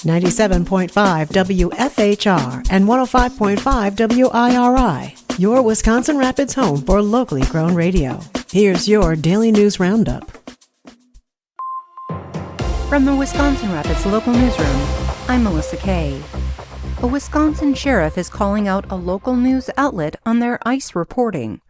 97.5 WFHR and 105.5 WIRI, your Wisconsin Rapids home for locally grown radio. Here's your Daily News Roundup. From the Wisconsin Rapids local newsroom, I'm Melissa Kay. A Wisconsin sheriff is calling out a local news outlet on their ICE reporting.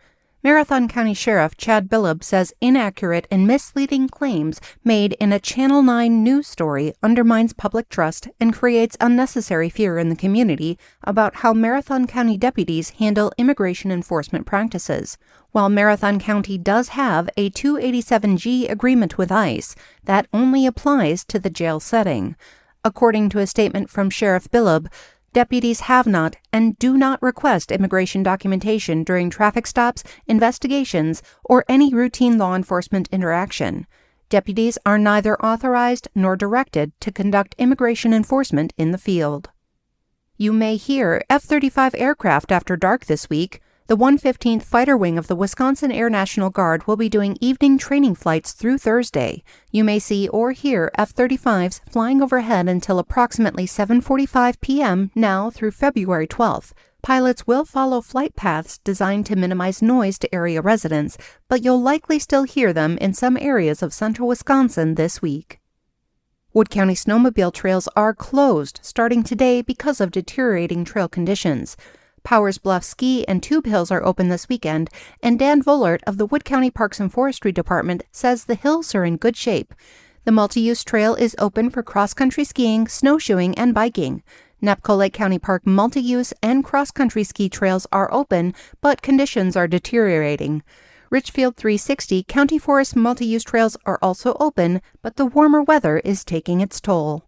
Marathon County Sheriff Chad Billup says inaccurate and misleading claims made in a Channel 9 news story undermines public trust and creates unnecessary fear in the community about how Marathon County deputies handle immigration enforcement practices. While Marathon County does have a 287G agreement with ICE, that only applies to the jail setting. According to a statement from Sheriff Billup, deputies have not and do not request immigration documentation during traffic stops, investigations, or any routine law enforcement interaction. Deputies are neither authorized nor directed to conduct immigration enforcement in the field. You may hear F-35 aircraft after dark this week. The 115th Fighter Wing of the Wisconsin Air National Guard will be doing evening training flights through Thursday. You may see or hear F-35s flying overhead until approximately 7:45 p.m. now through February 12th. Pilots will follow flight paths designed to minimize noise to area residents, but you'll likely still hear them in some areas of central Wisconsin this week. Wood County snowmobile trails are closed starting today because of deteriorating trail conditions. Powers Bluff Ski and Tube Hills are open this weekend, and Dan Vollert of the Wood County Parks and Forestry Department says the hills are in good shape. The multi-use trail is open for cross-country skiing, snowshoeing, and biking. Napco Lake County Park multi-use and cross-country ski trails are open, but conditions are deteriorating. Richfield 360 County Forest multi-use trails are also open, but the warmer weather is taking its toll.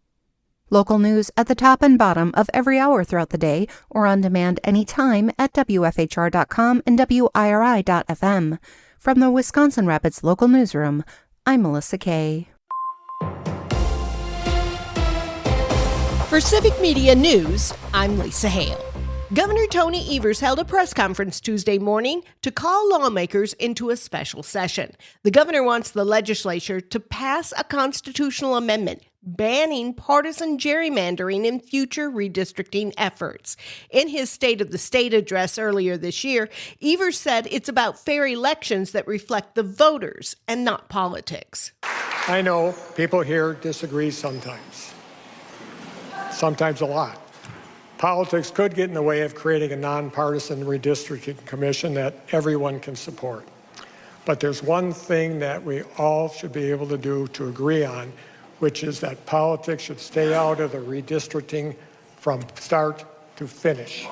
Local news at the top and bottom of every hour throughout the day or on demand anytime at WFHR.com and WIRI.FM. From the Wisconsin Rapids local newsroom, I'm Melissa Kay. For Civic Media News, I'm Lisa Hale. Governor Tony Evers held a press conference Tuesday morning to call lawmakers into a special session. The governor wants the legislature to pass a constitutional amendment banning partisan gerrymandering in future redistricting efforts. In his State of the State address earlier this year, Evers said it's about fair elections that reflect the voters and not politics. I know people here disagree sometimes a lot. Politics could get in the way of creating a nonpartisan redistricting commission that everyone can support. But there's one thing that we all should be able to do to agree on, which is that politics should stay out of the redistricting from start to finish.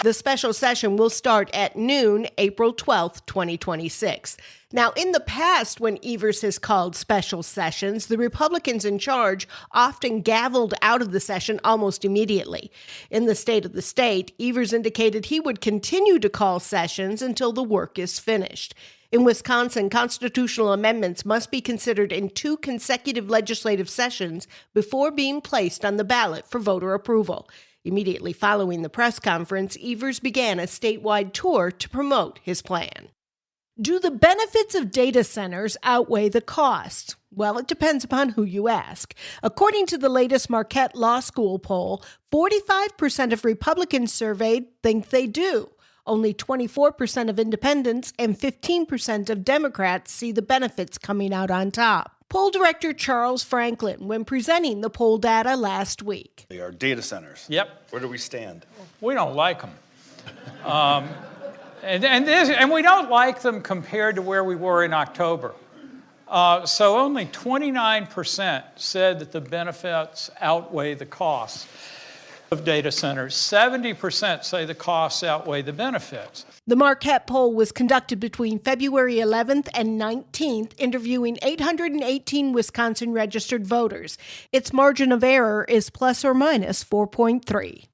The special session will start at noon, April 12th, 2026. Now, in the past, when Evers has called special sessions, the Republicans in charge often gavelled out of the session almost immediately. In the State of the State, Evers indicated he would continue to call sessions until the work is finished. In Wisconsin, constitutional amendments must be considered in 2 consecutive legislative sessions before being placed on the ballot for voter approval. Immediately following the press conference, Evers began a statewide tour to promote his plan. Do the benefits of data centers outweigh the costs? Well, it depends upon who you ask. According to the latest Marquette Law School poll, 45% of Republicans surveyed think they do. Only 24% of independents and 15% of Democrats see the benefits coming out on top. Poll director Charles Franklin, when presenting the poll data last week. They are data centers. Yep. Where do we stand? We don't like them. And we don't like them compared to where we were in October. So only 29% said that the benefits outweigh the costs of data centers. 70% say the costs outweigh the benefits. The Marquette poll was conducted between February 11th and 19th, interviewing 818 Wisconsin registered voters. Its margin of error is plus or minus 4.3.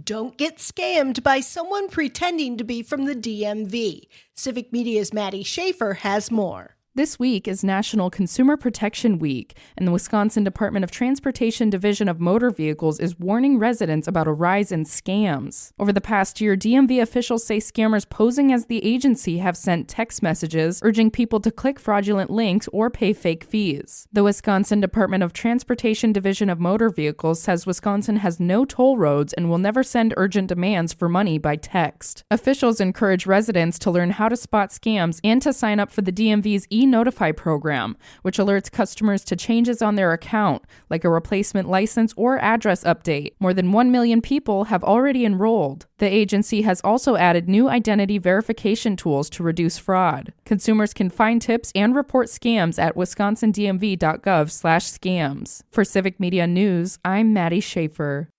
Don't get scammed by someone pretending to be from the DMV. Civic Media's Maddie Schaefer has more. This week is National Consumer Protection Week, and the Wisconsin Department of Transportation Division of Motor Vehicles is warning residents about a rise in scams. Over the past year, DMV officials say scammers posing as the agency have sent text messages urging people to click fraudulent links or pay fake fees. The Wisconsin Department of Transportation Division of Motor Vehicles says Wisconsin has no toll roads and will never send urgent demands for money by text. Officials encourage residents to learn how to spot scams and to sign up for the DMV's e-Notify program, which alerts customers to changes on their account, like a replacement license or address update. More than 1 million people have already enrolled. The agency has also added new identity verification tools to reduce fraud. Consumers can find tips and report scams at wisconsindmv.gov/scams. For Civic Media News, I'm Maddie Schaefer.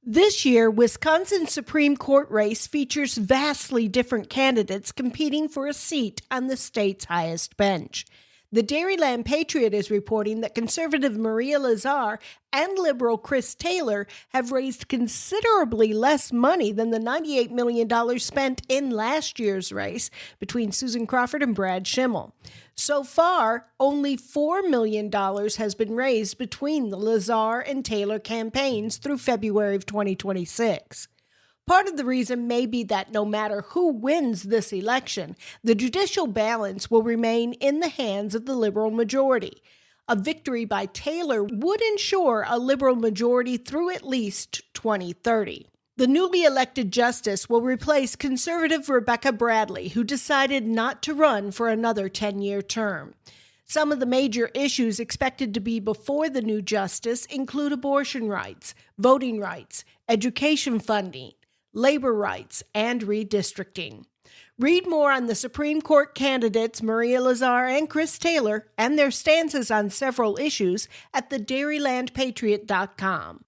This year, Wisconsin's Supreme Court race features vastly different candidates competing for a seat on the state's highest bench. The Dairyland Patriot is reporting that conservative Maria Lazar and liberal Chris Taylor have raised considerably less money than the $98 million spent in last year's race between Susan Crawford and Brad Schimmel. So far, only $4 million has been raised between the Lazar and Taylor campaigns through February of 2026. Part of the reason may be that no matter who wins this election, the judicial balance will remain in the hands of the liberal majority. A victory by Taylor would ensure a liberal majority through at least 2030. The newly elected justice will replace conservative Rebecca Bradley, who decided not to run for another 10-year term. Some of the major issues expected to be before the new justice include abortion rights, voting rights, education funding, labor rights, and redistricting. Read more on the Supreme Court candidates Maria Lazar and Chris Taylor and their stances on several issues at thedairylandpatriot.com.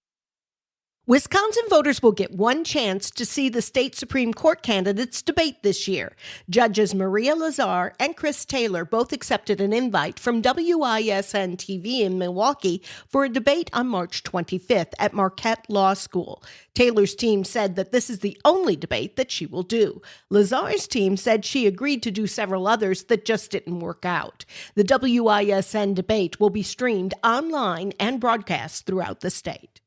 Wisconsin voters will get one chance to see the state Supreme Court candidates debate this year. Judges Maria Lazar and Chris Taylor both accepted an invite from WISN TV in Milwaukee for a debate on March 25th at Marquette Law School. Taylor's team said that this is the only debate that she will do. Lazar's team said she agreed to do several others that just didn't work out. The WISN debate will be streamed online and broadcast throughout the state.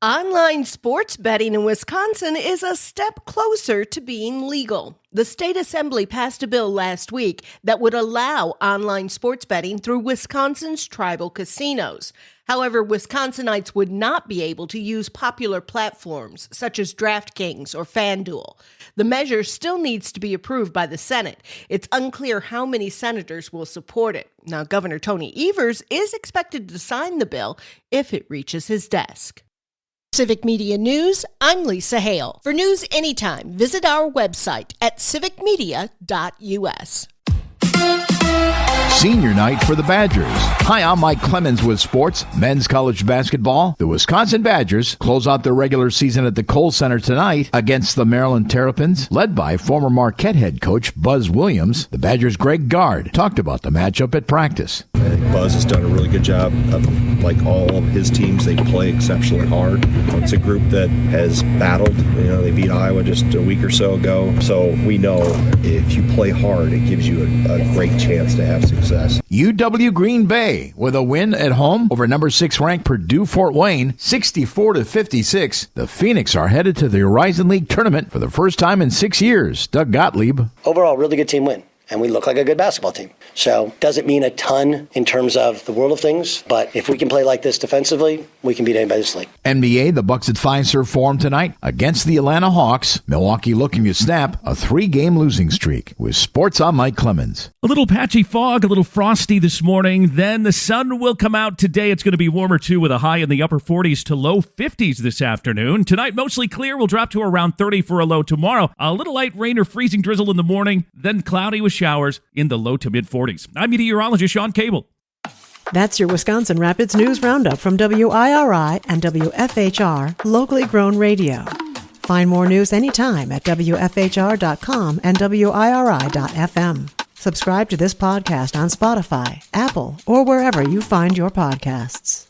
Online sports betting in Wisconsin is a step closer to being legal. The state assembly passed a bill last week that would allow online sports betting through Wisconsin's tribal casinos. However, Wisconsinites would not be able to use popular platforms such as DraftKings or FanDuel. The measure still needs to be approved by the Senate. It's unclear how many senators will support it. Now, Governor Tony Evers is expected to sign the bill if it reaches his desk. Civic Media News, I'm Lisa Hale. For news anytime, visit our website at civicmedia.us. Senior night for the Badgers. Hi, I'm Mike Clemens with sports. Men's college basketball. The Wisconsin Badgers close out their regular season at the Kohl Center tonight against the Maryland Terrapins, led by former Marquette head coach Buzz Williams. The Badgers' Greg Gard talked about the matchup at practice. I think Buzz has done a really good job. Like all of his teams, they play exceptionally hard. It's a group that has battled. They beat Iowa just a week or so ago. So we know if you play hard, it gives you a great chance to have success. UW Green Bay with a win at home over number 6 ranked Purdue Fort Wayne, 64-56. The Phoenix are headed to the Horizon League tournament for the first time in 6 years. Doug Gottlieb. Overall, really good team win. And we look like a good basketball team. So doesn't mean a ton in terms of the world of things, but if we can play like this defensively, we can beat anybody this league. NBA, the Bucks at Fiserv Forum tonight against the Atlanta Hawks. Milwaukee looking to snap a 3-game losing streak. With sports, I'm Mike Clemens. A little patchy fog, a little frosty this morning. Then the sun will come out today. It's going to be warmer too, with a high in the upper 40s to low 50s this afternoon. Tonight, mostly clear. We'll drop to around 30 for a low tomorrow. A little light rain or freezing drizzle in the morning, then cloudy with showers in the low to mid 40s. I'm meteorologist Sean Cable. That's your Wisconsin Rapids News Roundup from WIRI and WFHR, locally grown radio. Find more news anytime at WFHR.com and WIRI.FM. Subscribe to this podcast on Spotify, Apple, or wherever you find your podcasts.